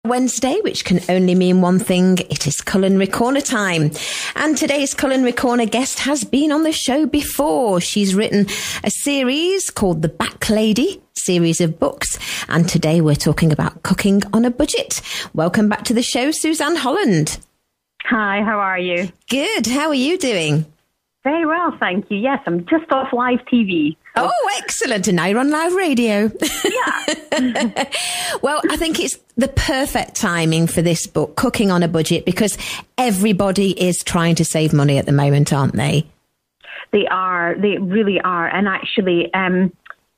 Wednesday, which can only mean one thing. It is Culinary Corner time. And today's Culinary Corner guest has been on the show before. She's written a series called The Back Lady, series of books. And today we're talking about cooking on a budget. Welcome back to the show, Suzanne Mulholland. Hi, how are you? Good. How are you doing? Very well, thank you. Yes, I'm just off live TV. So. Oh, excellent. And now you're on live radio. Yeah. Well, I think it's the perfect timing for this book, Cooking on a Budget, because everybody is trying to save money at the moment, aren't they? They are. They really are. And actually,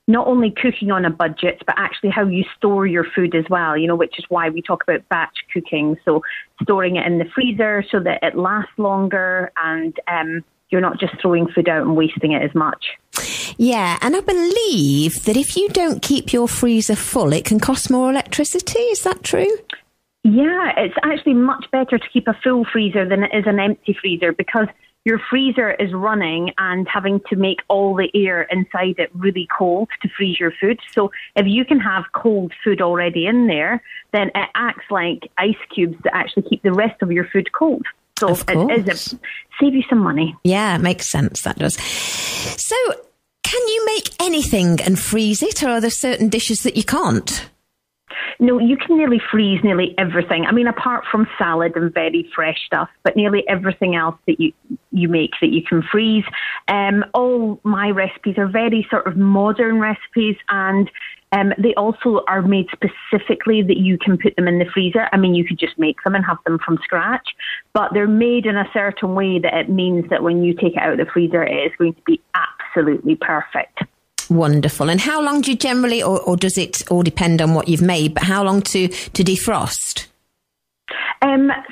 not only cooking on a budget, but actually how you store your food as well, you know, which is why we talk about batch cooking. So storing it in the freezer so that it lasts longer and you're not just throwing food out and wasting it as much. Yeah, and I believe that if you don't keep your freezer full, it can cost more electricity. Is that true? Yeah, it's actually much better to keep a full freezer than it is an empty freezer, because your freezer is running and having to make all the air inside it really cold to freeze your food. So if you can have cold food already in there, then it acts like ice cubes that actually keep the rest of your food cold. So it save you some money. Yeah, it makes sense. That does. So can you make anything and freeze it, or are there certain dishes that you can't? No, you can nearly freeze nearly everything. I mean, apart from salad and very fresh stuff, but nearly everything else that you make that you can freeze. All my recipes are very sort of modern recipes, and they also are made specifically that you can put them in the freezer. I mean, you could just make them and have them from scratch, but they're made in a certain way that it means that when you take it out of the freezer, it is going to be absolutely perfect. Wonderful. And how long do you generally, or does it all depend on what you've made, but how long to defrost?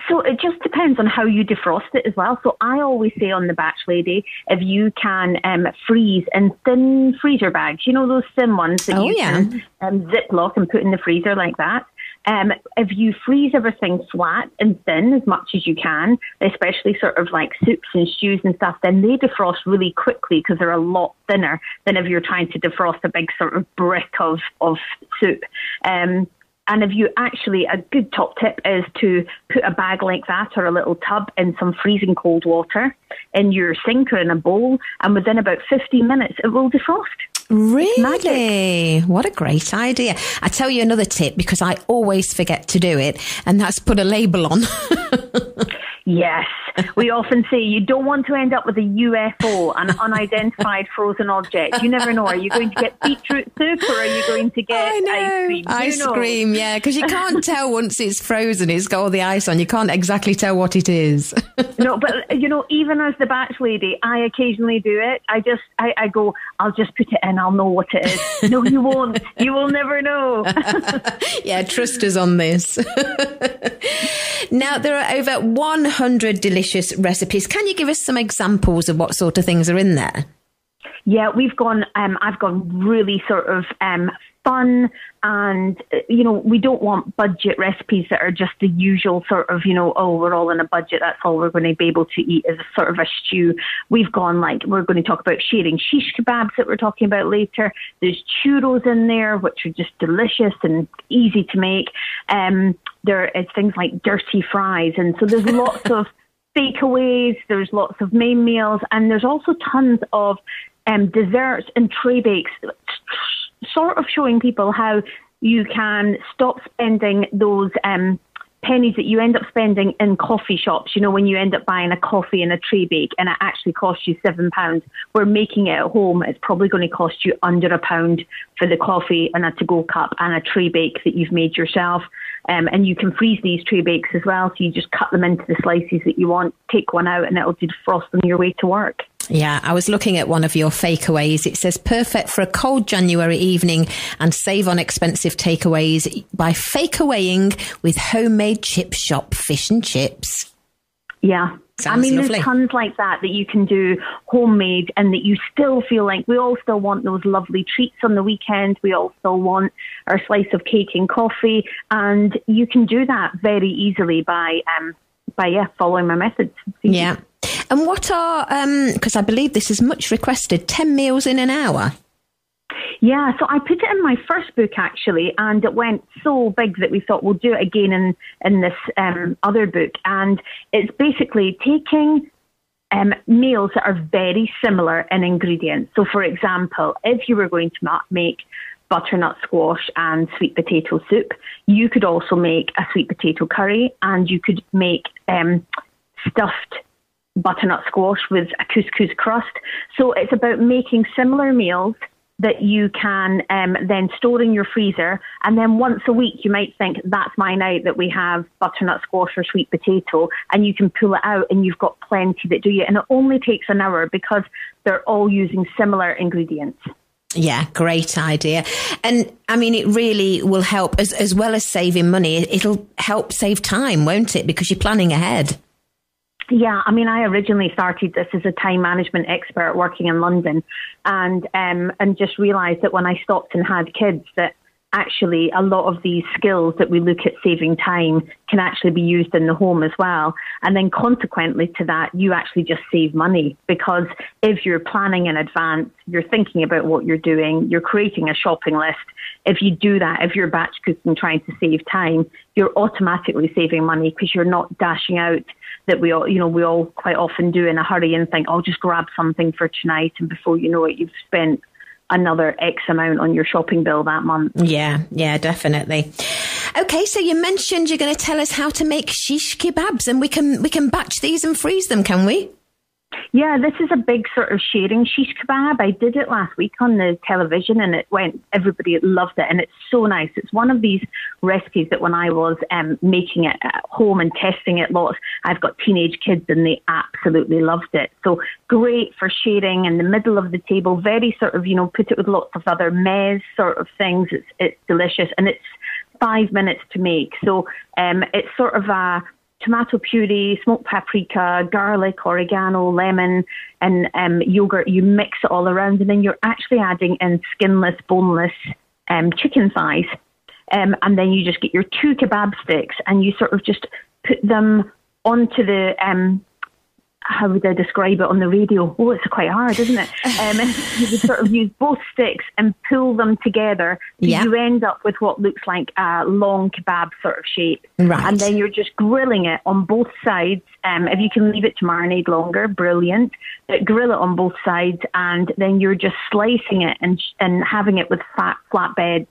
So it just depends on how you defrost it as well. So I always say on the Batch Lady, if you can freeze in thin freezer bags, you know, those thin ones that can Ziploc and put in the freezer like that. If you freeze everything flat and thin as much as you can, especially sort of like soups and stews and stuff, then they defrost really quickly because they're a lot thinner than if you're trying to defrost a big sort of brick of soup. And if you actually, a good top tip is to put a bag like that or a little tub in some freezing cold water in your sink or in a bowl, and within about 15 minutes, it will defrost. Really? What a great idea. I tell you another tip, because I always forget to do it, and that's put a label on. Yes. We often say you don't want to end up with a UFO, an unidentified frozen object. You never know. Are you going to get beetroot soup, or are you going to get ice cream? Ice cream, yeah, because you can't tell once it's frozen, it's got all the ice on. You can't exactly tell what it is. No, but, you know, even as the Batch Lady, I occasionally do it. I go, I'll just put it in, I'll know what it is. No, you won't. You will never know. Yeah, trust us on this. Now, there are over 100 delicious recipes. Can you give us some examples of what sort of things are in there? Yeah, I've gone really sort of fun, and, you know, we don't want budget recipes that are just the usual sort of, you know, oh, we're all in a budget, that's all we're going to be able to eat as a sort of a stew. We've gone like, we're going to talk about sharing shish kebabs that we're talking about later. There's churros in there, which are just delicious and easy to make. There is things like dirty fries, and so there's lots of takeaways, there's lots of main meals, and there's also tons of desserts and tray bakes, sort of showing people how you can stop spending those pennies that you end up spending in coffee shops. You know, when you end up buying a coffee and a tray bake and it actually costs you £7, we're making it at home. It's probably going to cost you under £1 for the coffee and a to-go cup and a tray bake that you've made yourself. And you can freeze these tray bakes as well. So you just cut them into the slices that you want, take one out, and it'll defrost on your way to work. Yeah, I was looking at one of your fakeaways. It says perfect for a cold January evening and save on expensive takeaways by fakeawaying with homemade chip shop fish and chips. Yeah. Sounds lovely. There's tons like that you can do homemade, and that you still feel like we all still want those lovely treats on the weekend. We all still want our slice of cake and coffee, and you can do that very easily by following my methods. Yeah. And what are, because I believe this is much requested, 10 meals in an hour? Yeah, so I put it in my first book, actually, and it went so big that we thought we'll do it again in this other book. And it's basically taking meals that are very similar in ingredients. So, for example, if you were going to make butternut squash and sweet potato soup, you could also make a sweet potato curry, and you could make stuffed butternut squash with a couscous crust. So it's about making similar meals that you can then store in your freezer. And then once a week, you might think, that's my night that we have butternut squash or sweet potato, and you can pull it out and you've got plenty that do you. And it only takes an hour because they're all using similar ingredients. Yeah, great idea. And I mean, it really will help as well as saving money. It'll help save time, won't it? Because you're planning ahead. Yeah, I mean, I originally started this as a time management expert working in London, and just realised that when I stopped and had kids, that actually a lot of these skills that we look at saving time can actually be used in the home as well. And then consequently to that, you actually just save money, because if you're planning in advance, you're thinking about what you're doing, you're creating a shopping list. If you do that, if you're batch cooking trying to save time, you're automatically saving money because you're not dashing out that we all quite often do in a hurry and think, I'll just grab something for tonight. And before you know it, you've spent another X amount on your shopping bill that month. Yeah, definitely. Okay, so you mentioned you're going to tell us how to make shish kebabs, and we can batch these and freeze them, can we? Yeah, this is a big sort of sharing shish kebab. I did it last week on the television, and everybody loved it, and it's so nice. It's one of these recipes that when I was making it at home and testing it lots, I've got teenage kids and they absolutely loved it. So great for sharing in the middle of the table, very sort of, put it with lots of other mezz sort of things. It's delicious, and it's 5 minutes to make. So it's sort of a tomato puree, smoked paprika, garlic, oregano, lemon, and yogurt. You mix it all around, and then you're actually adding in skinless, boneless chicken thighs. And then you just get your 2 kebab sticks, and you sort of just put them onto the, how would I describe it on the radio? Oh, it's quite hard, isn't it? You would sort of use both sticks and pull them together. So you end up with what looks like a long kebab sort of shape. Right. And then you're just grilling it on both sides. If you can leave it to marinate longer, brilliant. But grill it on both sides, and then you're just slicing it and having it with flatbreads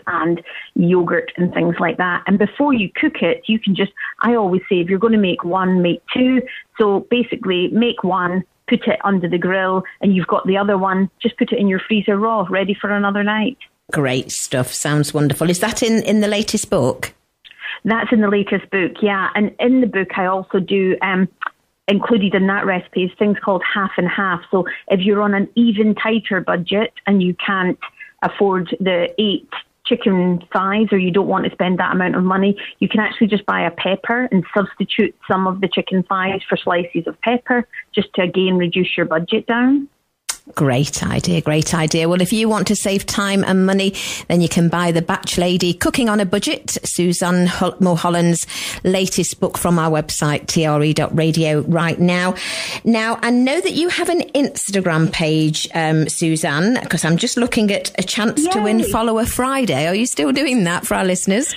and yogurt and things like that. And before you cook it, you can I always say, if you're going to make one, make 2. So basically make one, put it under the grill, and you've got the other one, just put it in your freezer raw, ready for another night. Great stuff. Sounds wonderful. Is that in the latest book? That's in the latest book, yeah. And in the book, I also do included in that recipe is things called half and half. So if you're on an even tighter budget and you can't afford the 8 chicken thighs, or you don't want to spend that amount of money, you can actually just buy a pepper and substitute some of the chicken thighs for slices of pepper, just to again reduce your budget down. Great idea. Well, if you want to save time and money, then you can buy The Batch Lady, Cooking on a Budget, Suzanne Mulholland's latest book from our website, TRE.radio right now. Now, I know that you have an Instagram page, Suzanne, because I'm just looking at a chance to win Follower Friday. Are you still doing that for our listeners?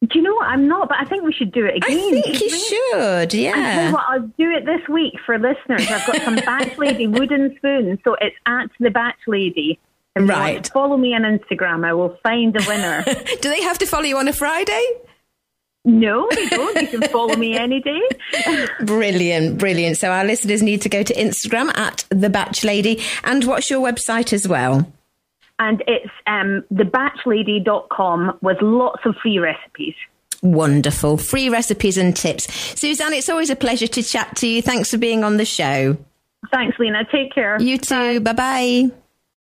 Do you know what? I'm not, but I think we should do it again. I think you should, yeah. I tell you what, I'll do it this week for listeners. I've got some Batch Lady wooden spoons, so it's at The Batch Lady. If you want to follow me on Instagram, I will find a winner. Do they have to follow you on a Friday? No, they don't. You can follow me any day. Brilliant. So our listeners need to go to Instagram at The Batch Lady. And what's your website as well? And it's thebatchlady.com with lots of free recipes. Wonderful. Free recipes and tips. Suzanne, it's always a pleasure to chat to you. Thanks for being on the show. Thanks, Lena. Take care. You too. Bye-bye.